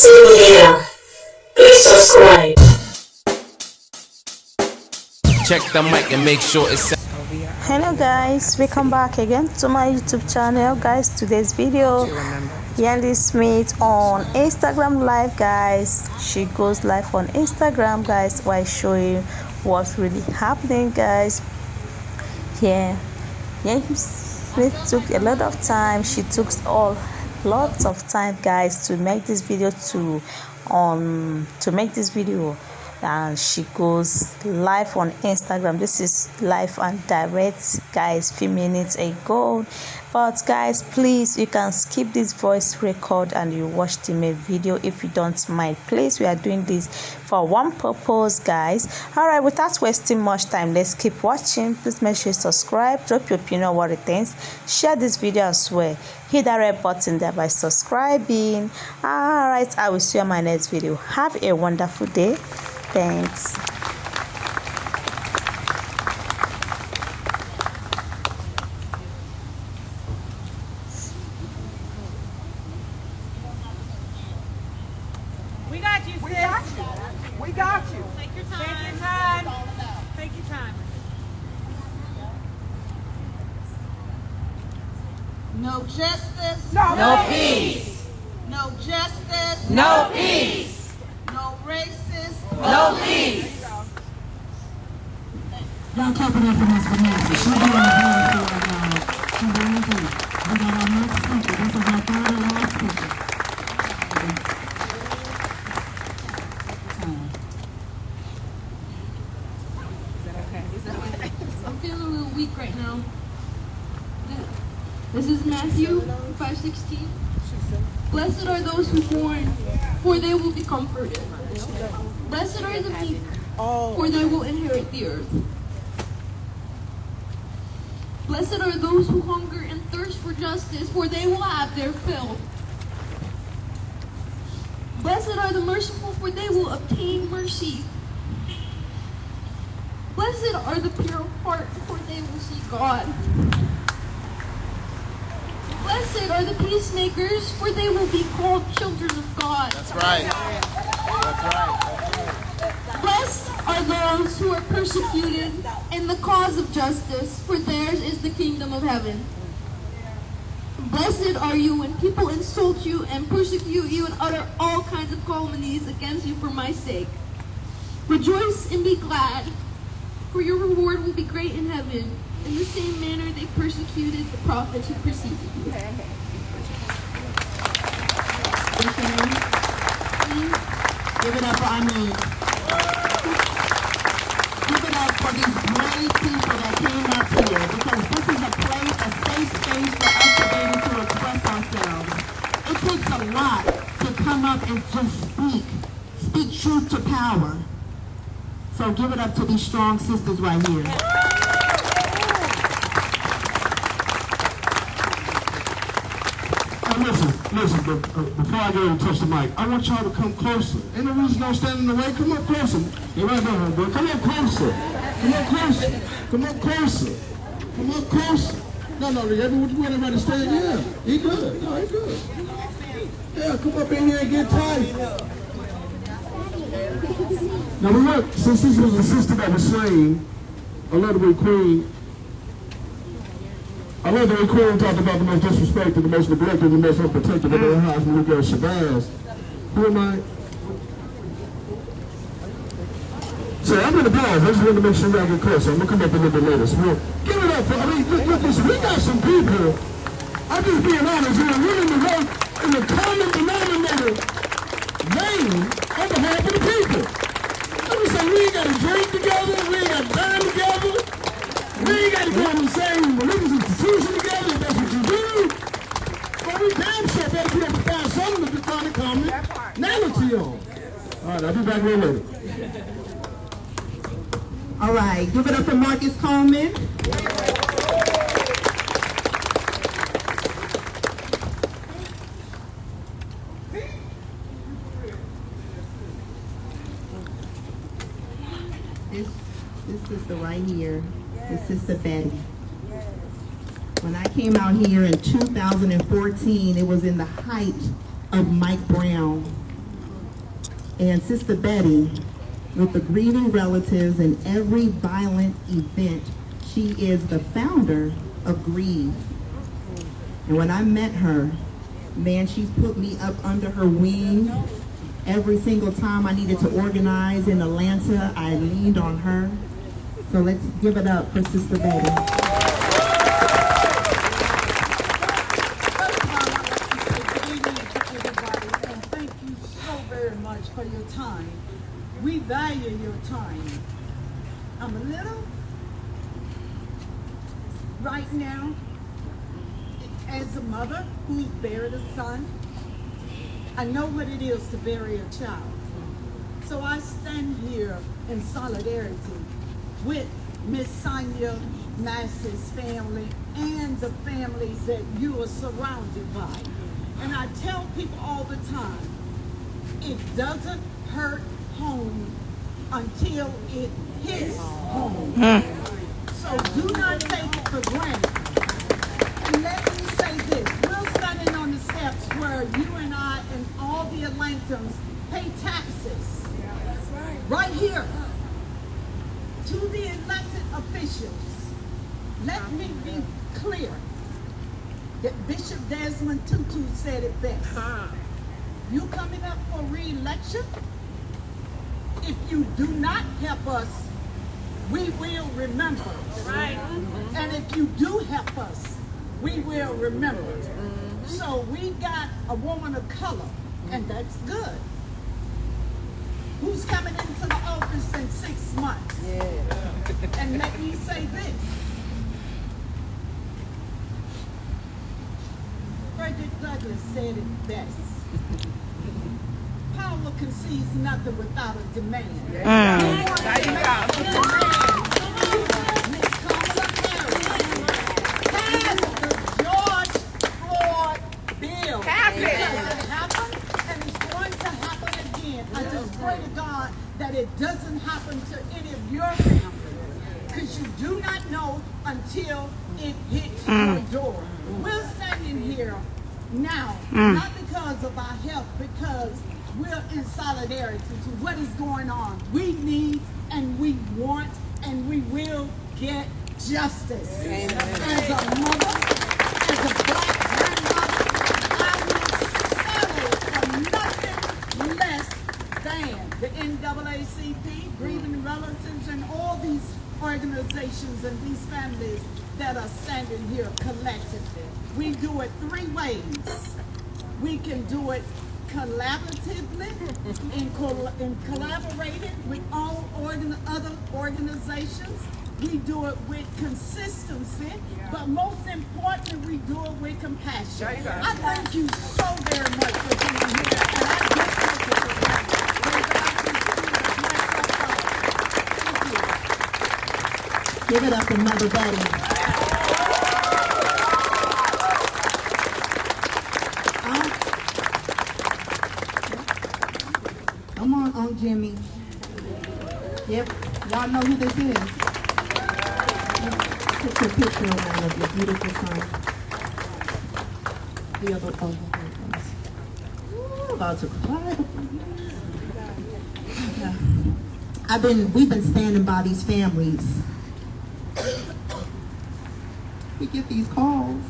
ENT Media. Please subscribe. Check the mic and make sure it's. Hello guys, welcome back again to my YouTube channel. Guys, today's video, Yandy Smith on Instagram live. Guys, she goes live on Instagram, guys, while showing what's really happening, guys. Yeah, Yandy Smith took a lot of time. She took lots of time, guys, to make this video and she goes live on Instagram. This is live and direct, guys, few minutes ago. But guys, please, you can skip this voice record and you watch the main video if you don't mind. Please, we are doing this for one purpose, guys. All right, without wasting much time, let's keep watching. Please make sure you subscribe, drop your opinion on what it thinks, share this video as well, hit that red button there by subscribing. All right, I will see you in my next video. Have a wonderful day. Thanks. We got you, sis. We got you. Take your time. Take your time. Take your time. No justice. No peace. No justice. No peace. No racist. No peace. Y'all clap it up for Miss Vanessa. She's doing a whole thing right now. She's doing good. We got our next speaker. This is our third and last speaker. I'm feeling a little weak right now. This is Matthew 5:16. Blessed are those who mourn, for they will be comforted. Blessed are the meek, for they will inherit the earth. Blessed are those who hunger and thirst for justice, for they will have their fill. Blessed are the merciful, for they will obtain mercy. Blessed are the pure of heart, for they will see God. Blessed are the peacemakers, for they will be called children of God. That's right. That's right. Blessed are those who are persecuted in the cause of justice, for theirs is the kingdom of heaven. Blessed are you when people insult you and persecute you and utter all kinds of calumnies against you for my sake. Rejoice and be glad, for your reward will be great in heaven. In the same manner they persecuted the prophets who preceded you. Give it up for Amin. Give it up for these brave people that came up here, because this is a place, a safe space for us to be able to express ourselves. It takes a lot to come up and just speak truth to power. So give it up to these strong sisters right here. Listen, before I go and touch the mic, I want y'all to come closer. Ain't no reason don't stand in the way. Come up closer. You're right there, homeboy. Come up closer. Come up closer. Come up closer. Come up closer. No, you want everybody to stand? Yeah, he good. No, he good. Yeah, come up in here and get tight. Now look, since this was a sister that was slain, I love the way Queen talked about the most disrespected, the most neglected, the most unprotected of their house when we go to Shabazz. Who am I? So I'm in the pause. I just wanted to make sure y'all get closer. I'm going to come up a little bit later. So give it up for, look, we got some people. I'm just being honest here. We're in the common denominator name on behalf of the people. Let me say, we ain't got to drink together. We ain't got to dine together. We ain't got to go in the same religious institution together, if that's what you do. But we damn sure better be able to find something to find a commonality on. All right, I'll be back real later. All right, give it up for Marcus Coleman. This sister right here. This is Sister Betty. When I came out here in 2014, it was in the height of Mike Brown And Sister Betty, with the grieving relatives and every violent event, she is the founder of Grieve. And when I met her, man, she's put me up under her wing. Every single time I needed to organize in Atlanta, I leaned on her. So let's give it up for Sister Betty. Thank you so very much for your time. We value your time. I'm a little, right now, as a mother who's buried a son, I know what it is to bury a child. So I stand here in solidarity with Miss Sonya Massey's family and the families that you are surrounded by. And I tell people all the time, it doesn't hurt home until it hits home. So do not take it for granted. And let me say this, we're standing on the steps where you and I and all the Atlantans pay taxes. Right here. To the elected officials. Let me be clear that Bishop Desmond Tutu said it best. You coming up for re-election? If you do not help us, we will remember. Right. And if you do help us, we will remember. So we got a woman of color, and that's good. Who's coming into the office in 6 months? Yeah. And let me say this. Frederick Douglass said it best. Power concedes nothing without a demand. That it doesn't happen to any of your family, because you do not know until it hits your door. We're standing here now, not because of our health, because we're in solidarity to what is going on. We need and we want and we will get justice. Amen. As a mother, as a black grandmother, I will settle for nothing less than the NAACP, Grieving Relatives, and all these organizations and these families that are standing here collectively. We do it 3 ways. We can do it collaboratively, in collaborating with all other organizations. We do it with consistency, but most importantly, we do it with compassion. I thank you so very much for being here, and I just Give it up for Mother Betty. Come on, Uncle Jimmy. Yep, y'all know who this is. Put your picture around of your beautiful son. The other about to cry. We've been standing by these families. We get these calls.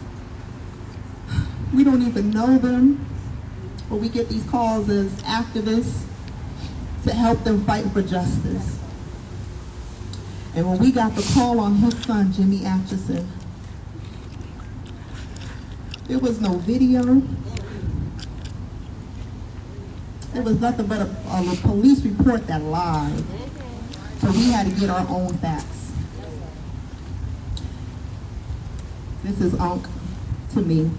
We don't even know them, but we get these calls as activists to help them fight for justice. And when we got the call on his son, Jimmy Atchison, there was no video. There was nothing but a police report that lied. So we had to get our own facts. This is Unc to me.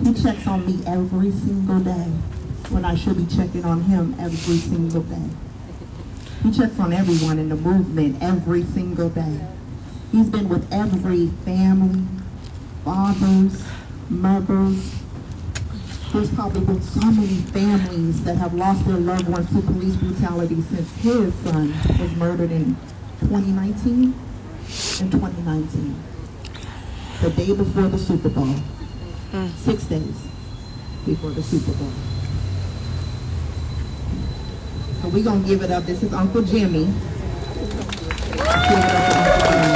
He checks on me every single day when I should be checking on him every single day. He checks on everyone in the movement every single day. He's been with every family, fathers, mothers. There's probably been so many families that have lost their loved ones to police brutality since his son was murdered in 2019 and 2019. The day before the Super Bowl. 6 days before the Super Bowl. So we're going to give it up. This is Uncle Jimmy. Give it up to Uncle Jimmy.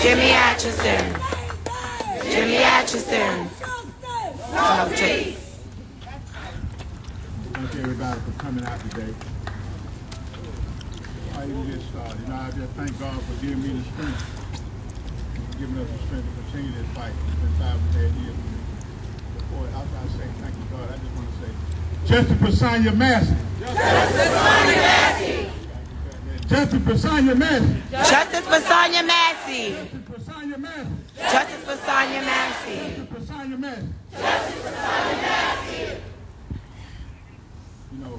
Jimmy Atchison. Jimmy Atchison. Oh, Thank everybody for coming out today. How you get started? You know, I just thank God for giving me the strength, giving us the strength to continue this fight. It's been 5 years. Before after I say thank you, God, I just want to say, Justice for Sonya Massey. Justice for Sonya Massey. Justice for Sonya Massey. Justice for Sonya Massey. Justice for Sonya Massey. Justice for Sonya Massey. Justice for Sonya Massey. Justice for Sonya Massey. You know,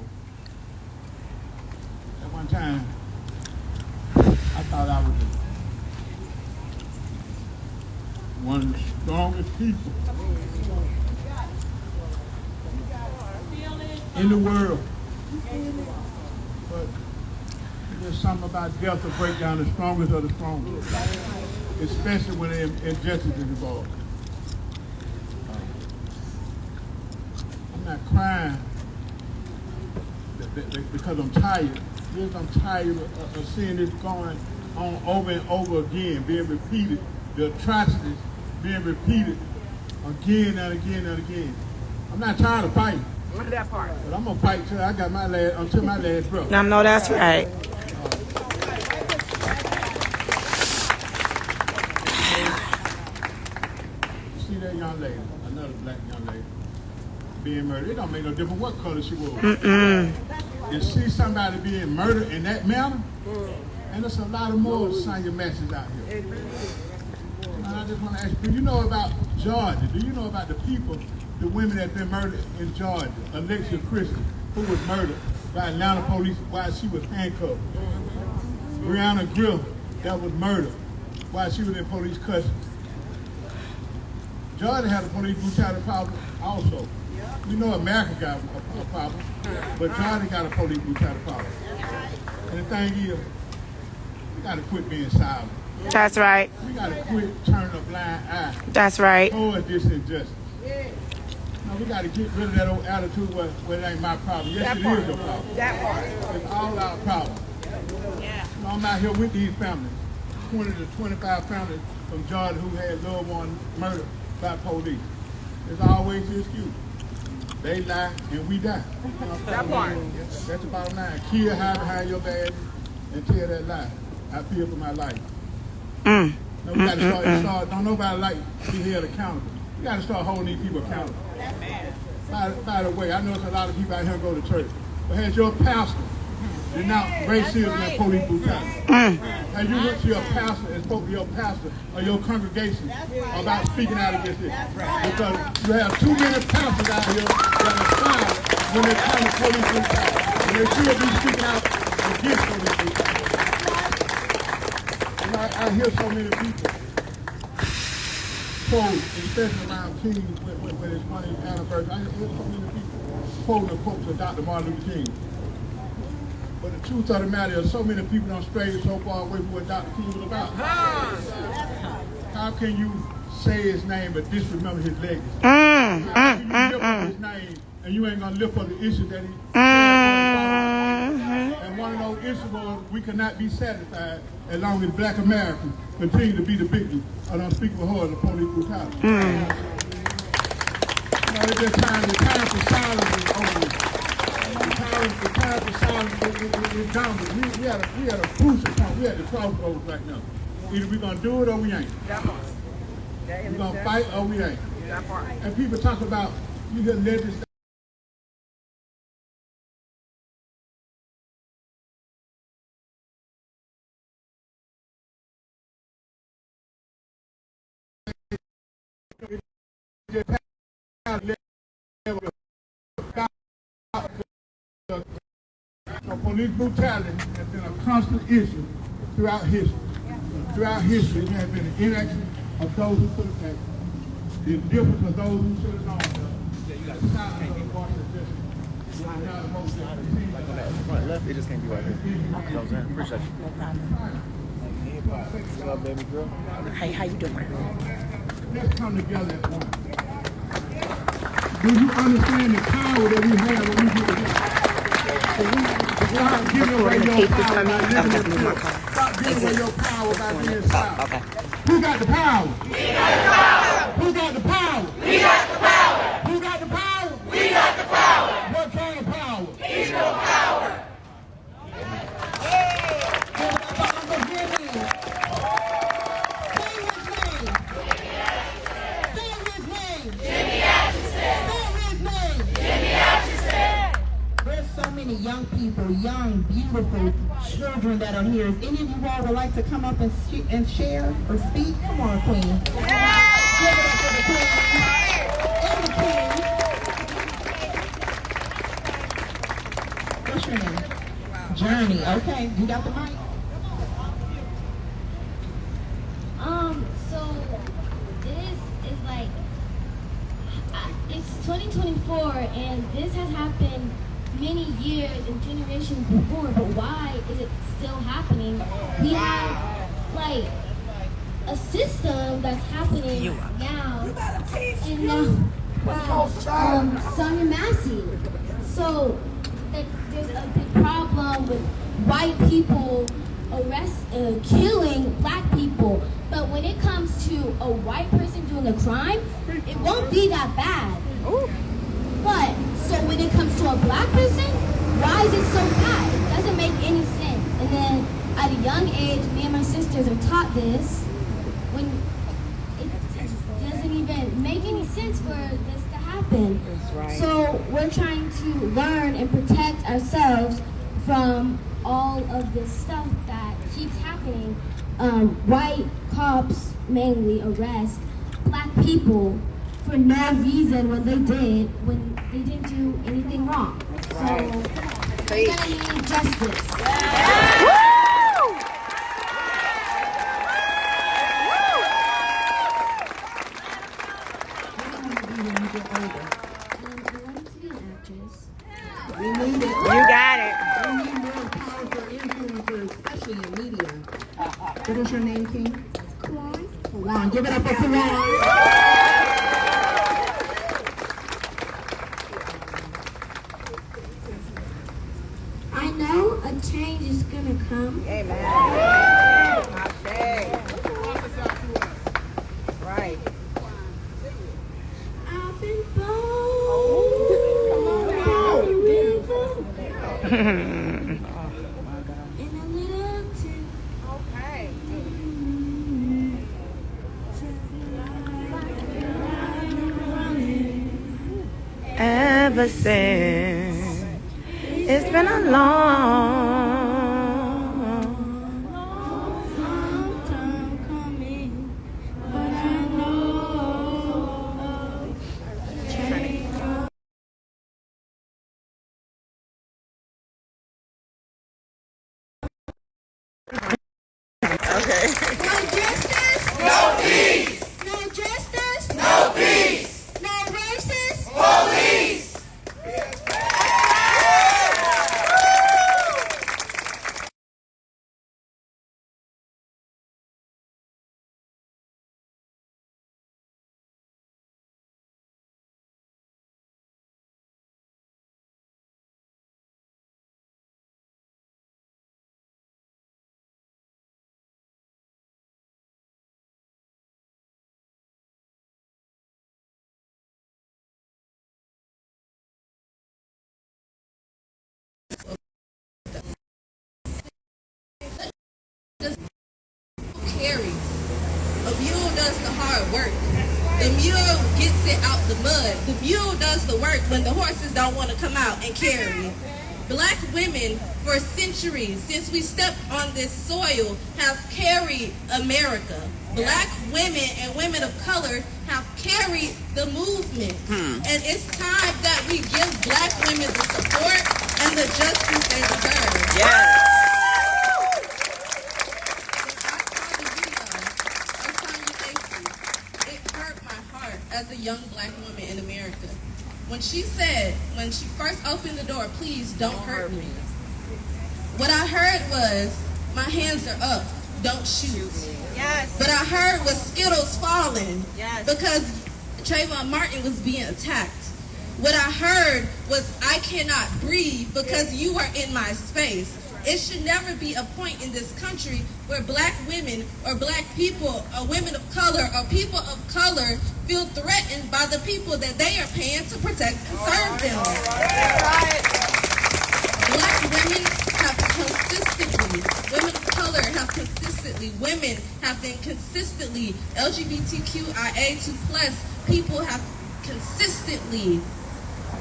at one time, I thought I was one of the strongest people in the world. But there's something about death will break down the strongest of the strongest, especially when injustice is involved. I'm not crying because I'm tired. Because I'm tired of seeing this going on over and over again, being repeated, the atrocities being repeated again and again and again. I'm not tired of fighting. That part. But I'm gonna fight till I got until my last breath. I know that's right. See that young lady, another black young lady, being murdered. It don't make no difference what color she was. And see somebody being murdered in that manner, and there's a lot of more Sonya Masseys out here. And I just want to ask you, do you know about Georgia? Do you know about the people, the women that been murdered in Georgia? Alexia Christie, who was murdered by Atlanta police while she was handcuffed. Breonna Grill, that was murdered while she was in police custody. Georgia had a police brutality problem also. You know America got a problem, but Georgia got a police brutality problem. And the thing is, we got to quit being silent. That's right. We got to quit turning a blind eye That's right. towards this injustice. No, we got to get rid of that old attitude where it ain't my problem. Yes, it is your problem. That part. It's all our problem. Yeah. You know, I'm out here with these families, 20 to 25 families from Georgia who had loved ones murdered by police. There's always the excuse. They lie and we die. That part. That's the bottom line. Kill, hide behind your badge, and tell that lie. I fear for my life. Now we got to start. Don't nobody like to be held accountable. We got to start holding these people accountable. By the way, I know there's a lot of people out here who go to church, but has your pastor denounced racism and police brutality? Have you went to your pastor and spoke to your pastor or your congregation about speaking out against this? Because you have too many pastors out here that are silent when they come to police brutality. And they should be speaking out against police brutality. And I hear so many people quote, especially around Kings when it's one of his anniversary. I hear so many people quoting the quotes of Dr. Martin Luther King. But the truth of the matter is so many people don't stray so far away from what Dr. King was about. How can you say his name but disremember his legacy? How can you live up his name and you ain't going to live for the issue that he And one of those issues was we cannot be satisfied as long as black Americans continue to be the victims of unspeakable horrors of police brutality. You know, the time for silence is over. The time for silence is down. We had a crucial point. We had the crossroads right now. Either we're going to do it or we ain't. We're going to fight or we ain't. And people talk about, you just let this police brutality has been a constant issue throughout history. Throughout history, there has been an inaction of those who could have acted, the indifference of those who should have known better. The silence of the voice of justice. Left, it just can't be right here. Appreciate you. What's up, baby girl? Hey, how you doing? Let's come together as one. Do you understand the power that we have when we get together? Stop giving away your power by living in fear. Stop giving away your power by being silent. Okay. Who got the power? We got the power. Who got the power? We got the power. Who got the power? We got the power. What kind of power? Equal power. There's so many young people, young, beautiful children that are here. If any of you all would like to come up and share or speak, come on, Queen. Give it up for the Queen. And the King. What's your name? Journey. Okay, you got the mic. So this is like, it's 2024 and this has happened many years and generations before, but why is it still happening? We have like a system that's happening now, and now Sonya Massey. So there's a big problem with white people killing black people, but when it comes to a white person doing a crime, it won't be that bad. But so when it comes to a black person, why is it so bad? It doesn't make any sense. And then at a young age, me and my sisters are taught this when it doesn't even make any sense for this to happen. So we're trying to learn and protect ourselves from all of this stuff that keeps happening. White cops mainly arrest black people for no reason when they didn't do anything wrong. So we're gonna need justice. You got it. We need more powerful influencers, especially in media. What is your name, King? Kawan. Kawan. Give it up for Kawan. I know a change is gonna come. Amen. Right. I've been bold. In a little tin. Okay. Ever since it's been a long time coming, but I know change. Okay. No justice? No peace. No justice? No peace. No racist? Police. Carries. A mule does the hard work. The mule gets it out the mud. The mule does the work when the horses don't want to come out and carry. Black women, for centuries, since we stepped on this soil, have carried America. Black women and women of color have carried the movement. And it's time that we give black women the support and the justice they deserve. Yes. As a young black woman in America, when she first opened the door, please don't hurt me. What I heard was, my hands are up, don't shoot. Yes. But I heard was Skittles falling. Yes. Because Trayvon Martin was being attacked. What I heard was, I cannot breathe because you are in my space. It should never be a point in this country where black women or black people or women of color or people of color feel threatened by the people that they are paying to protect and serve them. Black women have consistently, women of color have consistently, women have been consistently, LGBTQIA2+ people have consistently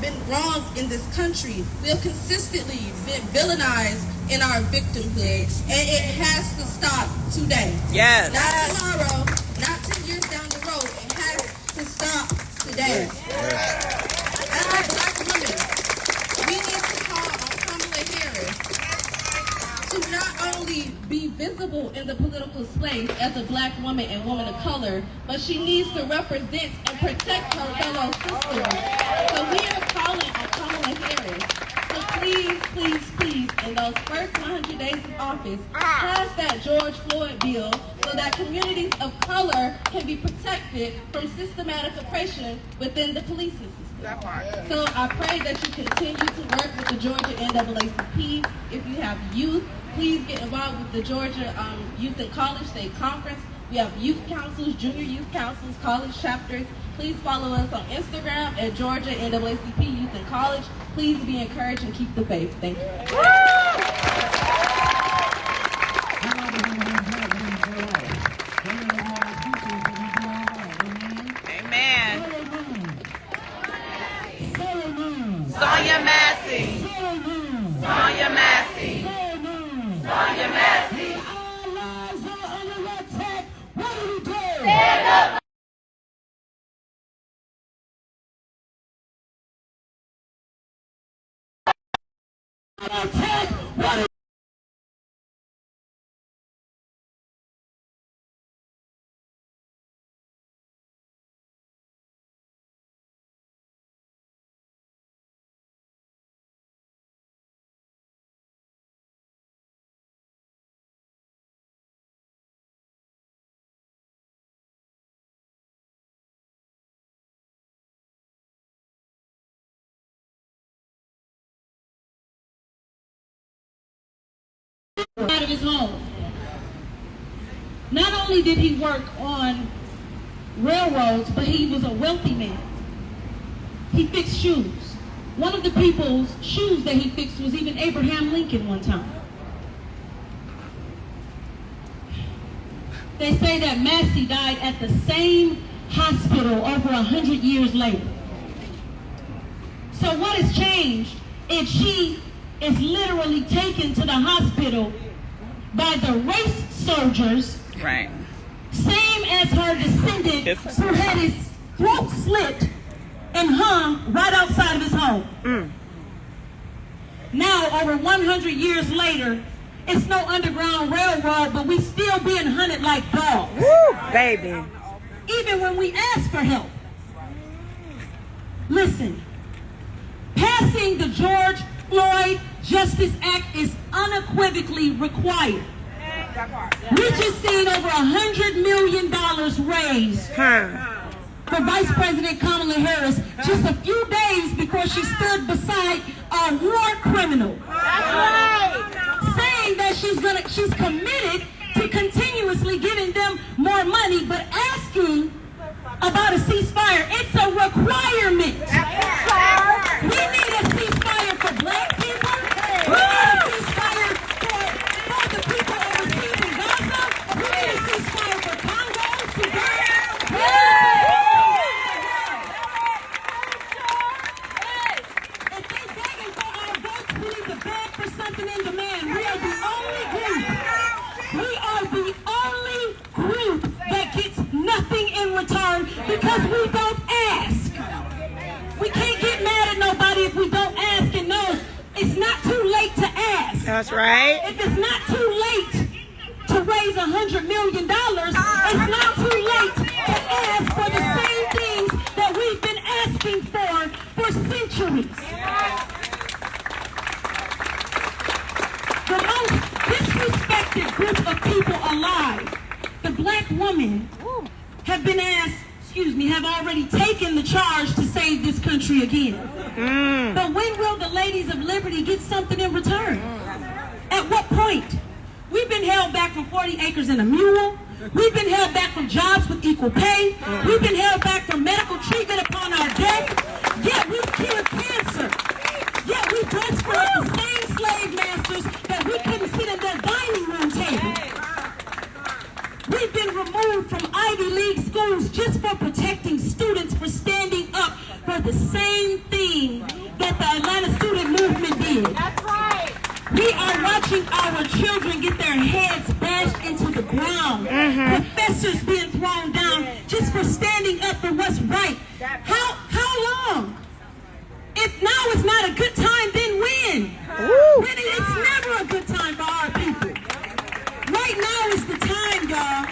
been wronged in this country. We have consistently been villainized in our victimhood, and it has to stop today. Yes. Not tomorrow, not 10 years down the road. It has to stop today. As a black woman, we need to call on Kamala Harris to not only be visible in the political space as a black woman and woman of color, but she needs to represent and protect her fellow sisters. So we are calling on Kamala Harris to please, please, please, in those first 100 days of office, pass that George Floyd bill so that communities of color can be protected from systematic oppression within the policing system. So I pray that you continue to work with the Georgia NAACP. If you have youth, please get involved with the Georgia Youth and College State Conference. We have youth councils, junior youth councils, college chapters. Please follow us on Instagram at Georgia NAACP Youth and College. Please be encouraged and keep the faith. Thank you. Amen. Sonya Massey. Sonya Massey. Sonya Massey. Stand up. Out of his home. Not only did he work on railroads, but he was a wealthy man. He fixed shoes. One of the people's shoes that he fixed was even Abraham Lincoln one time. They say that Massey died at the same hospital over 100 years later. So what has changed is she is literally taken to the hospital by the race soldiers, right? Same as her descendant who had his throat slit and hung right outside of his home. Now, over 100 years later, it's no underground railroad, but we still being hunted like dogs. Woo, baby. Even when we ask for help. Listen, passing the George Floyd Justice Act is unequivocally required. We just seen over $100 million raised for Vice President Kamala Harris just a few days before she stood beside a war criminal. Saying that she's committed to continuously giving them more money, but asking about a ceasefire. It's a requirement. We need a ceasefire for black people. We need a ceasefire for the people overseas in Gaza. We need a ceasefire for Congo, Sudan. If they begging for our votes, we need to beg for something in demand. We are the only group. We are the only group that gets nothing in return because we don't ask. We can't get mad at nobody if we don't ask and know it's not too late to ask. That's right. If it's not too late to raise $100 million, it's not too late to ask for the same things that we've been asking for centuries. The most disrespected group of people alive, the black women, have been asked have already taken the charge to save this country again. But when will the ladies of liberty get something in return? At what point? We've been held back from 40 acres and a mule. We've been held back from jobs with equal pay. We've been held back from medical treatment upon our death. Yet we've cured cancer. Yet we breastfed the same slave masters that we couldn't sit at their dining room table. We've been removed from Ivy League schools just for protecting students for standing up for the same thing that the Atlanta student movement did. That's right. We are watching our children get their heads bashed into the ground. Professors being thrown down just for standing up for what's right. How long? If now is not a good time, then when? Really, it's never a good time for our people. Right now is the time, y'all.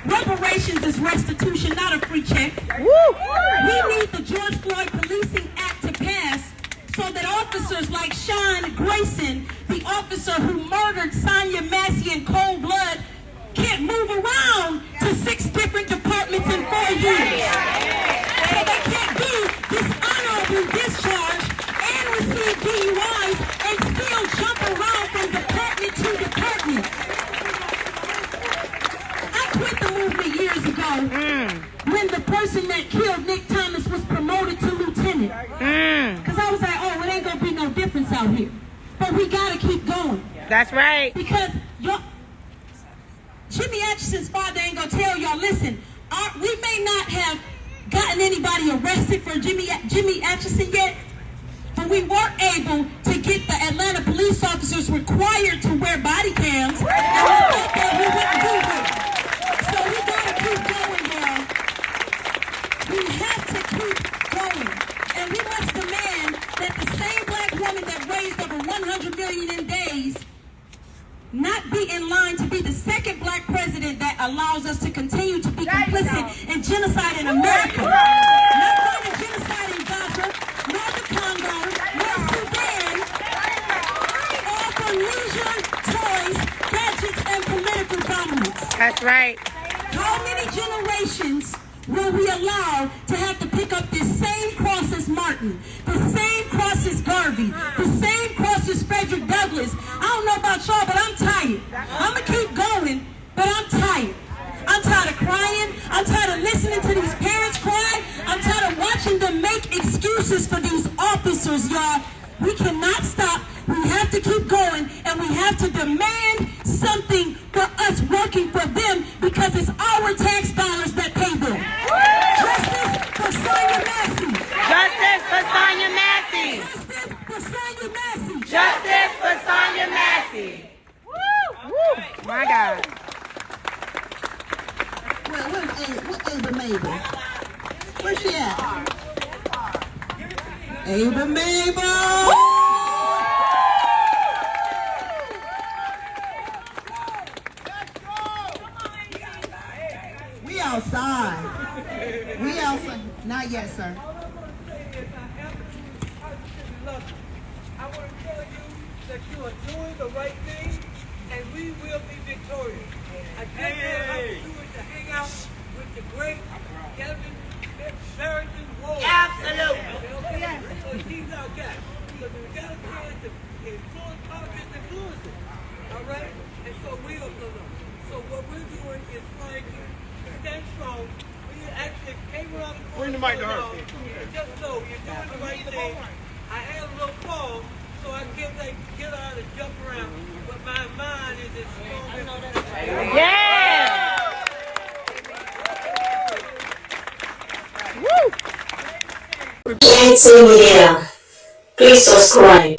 Reparations is restitution, not a free check. We need the George Floyd Policing Act to pass so that officers like Sean Grayson, the officer who murdered Sonya Massey in cold blood, can't move around to 6 different departments in 4 years. So they can't be dishonorably discharged and receive DUIs and still jump around from department to department. I quit the movement years ago when the person that killed Nick Thomas was promoted to lieutenant. Because I was like, oh, it ain't going to be no difference out here. But we got to keep going. That's right. Because Jimmy Atchison's father ain't going to tell y'all, listen, we may not have gotten anybody arrested for Jimmy Atchison yet, but we weren't able to get the Atlanta police officers required to wear body cams, and we thought that we wouldn't do it. So we gotta keep going, y'all. We have to keep going, and we must demand that the same black woman that raised over 100 million in days not be in line to be the second black president that allows us to continue to be complicit in genocide in America. Not going to genocide in Gaza, nor the Congo, nor Sudan, all for leisure, toys, gadgets, and political dominance. That's right. How many generations will we allow to have to pick up this same cross as Martin, the same cross as Garvey, the same cross as Frederick Douglass? I don't know about y'all, but I'm tired. I'm going to keep going, but I'm tired. I'm tired of crying. I'm tired of listening to these parents cry. I'm tired of watching them make excuses for these officers, y'all. We cannot stop. We have to keep going, and we have to demand something for us working for them, because it's our tax dollars that pay them. Justice for Sonya Massey. Justice for Sonya Massey. Justice for Sonya Massey. Justice for Sonya Massey. Woo! My God. Well, where's Ava Mabel? Where's she at? Ava Mabel! We outside. We outside. Not yet, sir. I want to tell you that you are doing the right thing, and we will be victorious. I just want the opportunity to hang out with the great Kevin Sheridan Ward. Absolutely. Yes. So he's our guy. So we got a chance to influence politics, influence it. All right? And so we don't know. So what we're doing is trying to stand strong. We actually came around the corner. Bring the mic to her. And just know you're doing the right thing. I had a little fall, so I can't get out and jump around. But my mind is as strong as Yeah! ENT Media. Please subscribe.